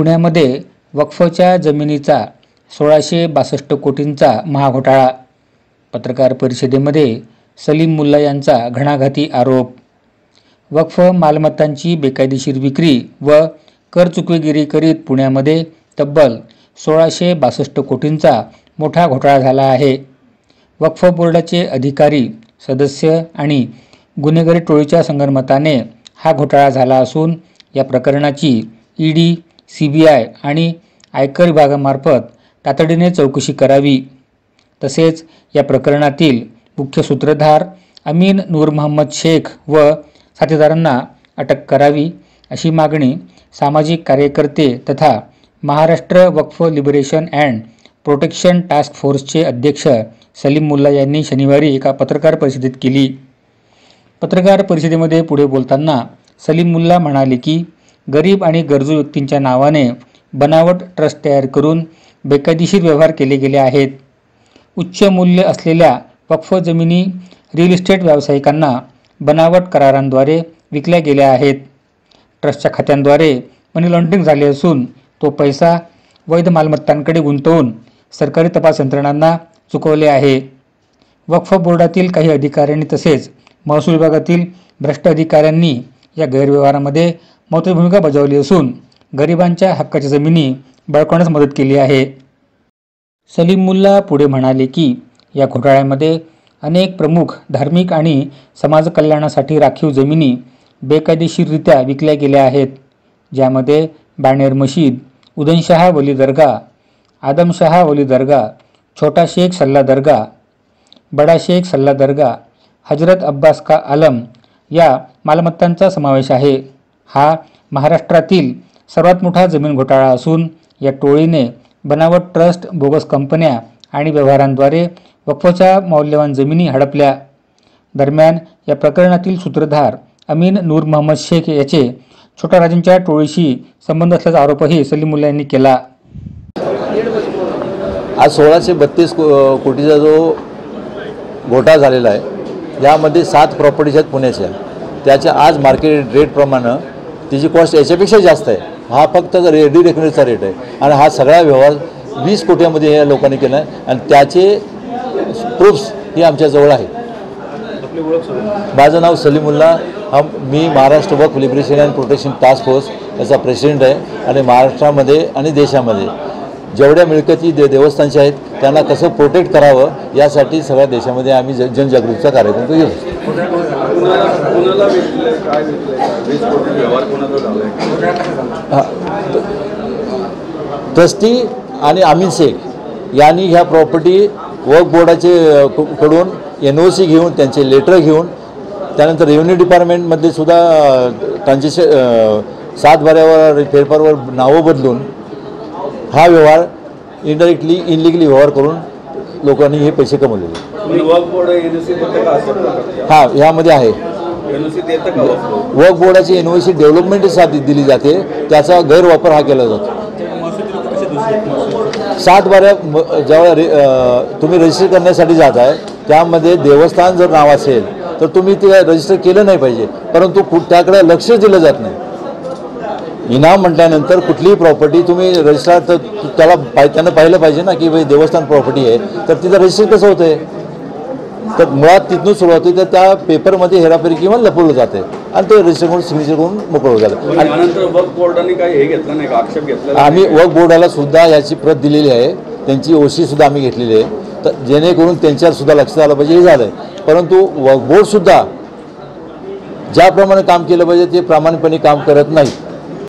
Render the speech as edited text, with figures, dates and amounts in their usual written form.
पुण्यामध्ये वक्फच्या जमिनीचा 1662 कोटींचा महाघोटाळा। पत्रकार परिषदेमध्ये सलीम मुल्ला यांचा घणाघाती आरोप। वक्फ मालमत्तांची बेकायदेशीर विक्री व करचुकवेगिरी करीत पुण्यामध्ये तब्बल 1662 कोटींचा मोठा घोटाळा झाला आहे। वक्फ बोर्डाचे अधिकारी, सदस्य आणि गुन्हेगारी टोळीच्या संगनमताने हा घोटाळा झाला असून या प्रकरणाची ईडी, सीबीआय आणि आयकर विभागामार्फत तातडीने चौकशी करावी, तसेच या प्रकरणातील मुख्य सूत्रधार अमीन नूर मोहम्मद शेख व साथीदारांना अटक करावी, अशी मागणी सामाजिक कार्यकर्ते तथा Maharashtra Waqf liberation and protection task फोर्सचे अध्यक्ष सलीम मुल्ला यांनी शनिवारी एका पत्रकार परिषदेत केली। पत्रकार परिषदेमध्ये पुढे बोलताना सलीम मुल्ला म्हणाले की गरीब आणि गरजू व्यक्तींच्या नावाने बनावट ट्रस्ट तयार करून बेकायदेशीर व्यवहार केले गेले आहेत। उच्च मूल्य असलेल्या वक्फ जमिनी रिअल इस्टेट व्यावसायिकांना बनावट करारांद्वारे विकल्या गेल्या आहेत। ट्रस्टच्या खात्यांद्वारे मनी लॉन्ड्रिंग झाले असून तो पैसा वैध मालमत्तांकडे गुंतवून सरकारी तपास यंत्रणांना चुकवले आहे। वक्फ बोर्डातील काही अधिकाऱ्यांनी तसेच महसूल विभागातील भ्रष्ट अधिकाऱ्यांनी या गैरव्यवहारामध्ये महत्त्वाची भूमिका बजावली असून गरिबांच्या हक्काच्या जमिनी बळकावण्यास मदत केली आहे। सलीम मुल्ला पुढे म्हणाले की या घोटाळ्यामध्ये अनेक प्रमुख धार्मिक आणि समाजकल्याणासाठी राखीव जमिनी बेकायदेशीररित्या विकल्या गेल्या आहेत, ज्यामध्ये बाणेर मशीद, उदनशाह वली दर्गा, आदमशाह वली दर्गा, छोटा शेख सल्ला दर्गा, बडा शेख सल्ला दर्गा, हजरत अब्बास का आलम या मालमत्तांचा समावेश आहे। हा महाराष्ट्रातील सर्वात मोठा जमीन घोटाळा असून या टोळीने बनावट ट्रस्ट, बोगस कंपन्या आणि व्यवहारांद्वारे वक्फच्या मौल्यवान जमिनी हडपल्या। दरम्यान या प्रकरणातील सूत्रधार अमीन नूर मोहम्मद शेख याचे छोटा राजांच्या टोळीशी संबंध असल्याचा आरोपही सलीम मुल्ला यांनी केला। आज 1632 कोटीचा जो घोटाळा झालेला आहे, यामध्ये 7 प्रॉपर्टीज आहेत पुण्याच्या, त्याच्या आज मार्केट रेटप्रमाणे तिची कॉस्ट याच्यापेक्षा जास्त आहे। हा फक्त रेडी रेकनरीचा रेट आहे आणि हा सगळा व्यवहार 20 कोटीमध्ये या लोकांनी केला आहे आणि त्याचे प्रूफ्स ही आमच्याजवळ आहे। माझं नाव सलीम मुल्ला, मी Maharashtra Waqf liberation and protection task force याचा प्रेसिडेंट आहे आणि महाराष्ट्रामध्ये आणि देशामध्ये जेवढ्या मिळकती देवस्थानच्या आहेत त्यांना कसं प्रोटेक्ट करावं यासाठी सगळ्या देशामध्ये आम्ही जनजागृतीचा कार्यक्रम घेऊ। ट्रस्टी आणि अमीन शेख यांनी ह्या प्रॉपर्टी वक्फ बोर्डाचे कडून NOC घेऊन, त्यांचे लेटर घेऊन, त्यानंतर रेव्हेन्यू डिपार्टमेंटमध्ये सुद्धा त्यांचे 7 बाऱ्यावर फेरफारवर नावं बदलून हा व्यवहार इनडायरेक्टली इनलिगली व्यवहार करून लोकांनी हे पैसे कमवलेले। हां, ह्यामध्ये आहे वक्फ बोर्डाची NOC डेव्हलपमेंटसाठी दिली जाते, त्याचा गैरवापर हा केला जातो। 7 बाऱ्या जेव्हा तुम्ही रजिस्टर करण्यासाठी जात आहे, त्यामध्ये देवस्थान जर नाव असेल तर तुम्ही ते रजिस्टर केलं नाही पाहिजे, परंतु त्याकडे लक्ष दिलं जात नाही। इनाम म्हटल्यानंतर कुठलीही प्रॉपर्टी तुम्ही रजिस्टर तर त्यानं पाहिलं पाहिजे ना की भाई देवस्थान प्रॉपर्टी आहे, तर तिथं रजिस्टर कसं होतं आहे, तर मुळात तिथून सुरुवात होती, तर त्या पेपरमध्ये हेराफेरी किंवा लपवलं जाते आणि ते रजिस्टर करून सिग्नेचर करून मोकळं झालं। आणि वक्फ बोर्डाने काही हे घेतलं नाही का, आक्षेप घेतला? आम्ही वक्फ बोर्डाला सुद्धा याची प्रत दिलेली आहे, त्यांची OC सुद्धा आम्ही घेतलेली आहे, तर जेणेकरून त्यांच्यावर सुद्धा लक्ष आलं पाहिजे हे झालं आहे। परंतु वक्फ बोर्डसुद्धा ज्याप्रमाणे काम केलं पाहिजे ते प्रामाणिकपणे काम करत नाही।